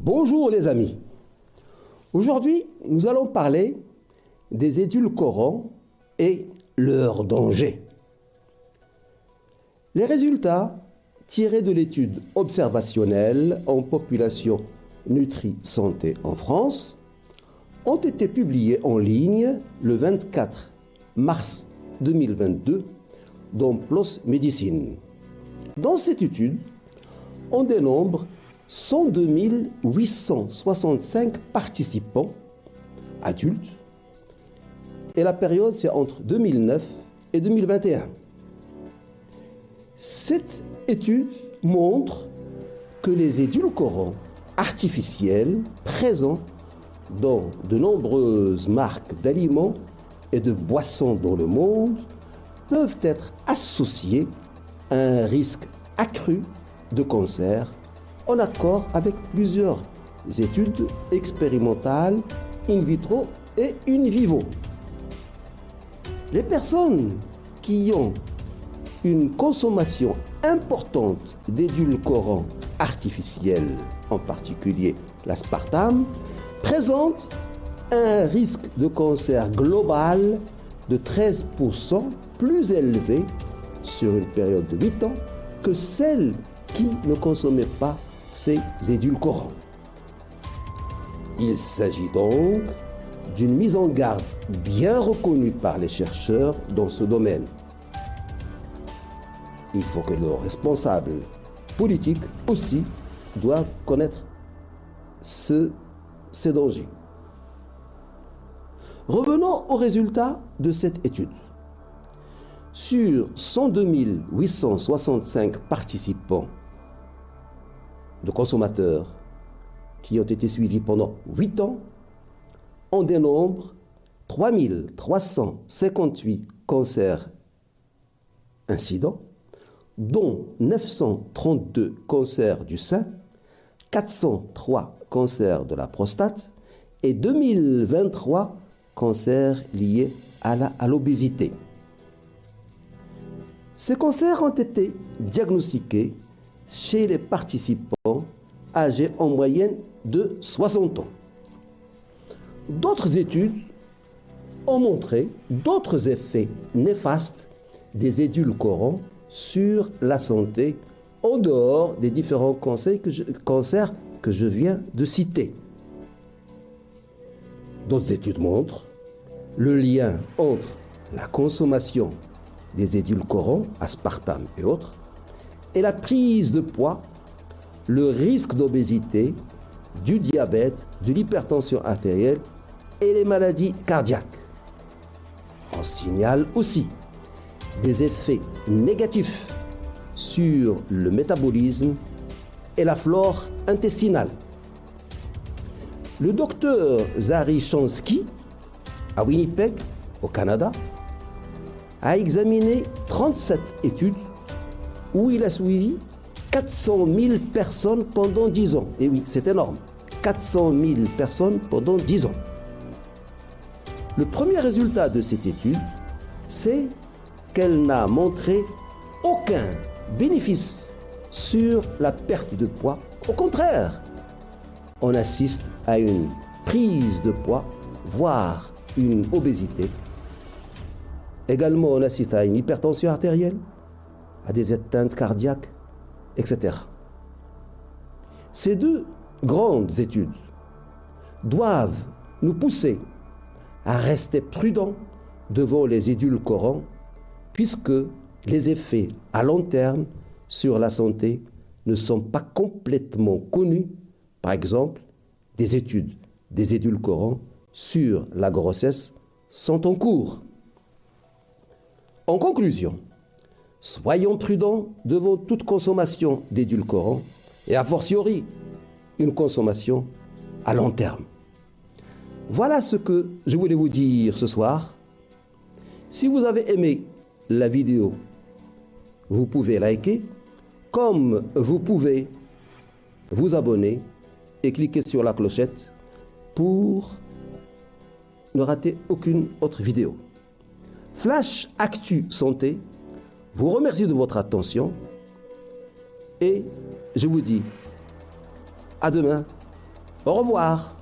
Bonjour les amis. Aujourd'hui, nous allons parler des édulcorants et leurs dangers. Les résultats tirés de l'étude observationnelle en population Nutri-Santé en France ont été publiés en ligne le 24 mars 2022 dans PLOS Médecine. Dans cette étude, on dénombre 102 865 participants adultes et la période c'est entre 2009 et 2021. Cette étude montre que les édulcorants artificiels présents dans de nombreuses marques d'aliments et de boissons dans le monde peuvent être associés à un risque accru de cancer en accord avec plusieurs études expérimentales in vitro et in vivo. Les personnes qui ont une consommation importante d'édulcorants artificiels, en particulier l'aspartame, présentent un risque de cancer global de 13% plus élevé sur une période de 8 ans que celles qui ne consommaient pas ces édulcorants. Il s'agit donc d'une mise en garde bien reconnue par les chercheurs dans ce domaine. Il faut que leurs responsables politiques aussi doivent connaître ces dangers. Revenons aux résultats de cette étude. Sur 102 865 participants de consommateurs qui ont été suivis pendant 8 ans, on dénombre 3 358 cancers incidents, dont 932 cancers du sein, 403 cancers de la prostate et 2023 cancers liés à l'obésité. Ces cancers ont été diagnostiqués chez les participants âgés en moyenne de 60 ans. D'autres études ont montré d'autres effets néfastes des édulcorants sur la santé en dehors des différents cancers que je viens de citer. D'autres études montrent le lien entre la consommation des édulcorants, aspartame et autres, et la prise de poids, le risque d'obésité, du diabète, de l'hypertension artérielle et les maladies cardiaques. On signale aussi des effets négatifs sur le métabolisme et la flore intestinale. Le docteur Zachary Shansky, à Winnipeg, au Canada, a examiné 37 études où il a suivi 400 000 personnes pendant 10 ans. Et oui, c'est énorme. 400 000 personnes pendant 10 ans. Le premier résultat de cette étude, c'est qu'elle n'a montré aucun bénéfice sur la perte de poids. Au contraire, on assiste à une prise de poids, voire une obésité. Également, on assiste à une hypertension artérielle, à des atteintes cardiaques, etc. Ces deux grandes études doivent nous pousser à rester prudents devant les édulcorants, puisque les effets à long terme sur la santé ne sont pas complètement connus. Par exemple, des études des édulcorants sur la grossesse sont en cours. En conclusion, soyons prudents devant toute consommation d'édulcorants et a fortiori une consommation à long terme. Voilà ce que je voulais vous dire ce soir. Si vous avez aimé la vidéo, vous pouvez liker, comme vous pouvez vous abonner et cliquer sur la clochette pour ne rater aucune autre vidéo. Flash Actu Santé vous remercie de votre attention et je vous dis à demain Au revoir.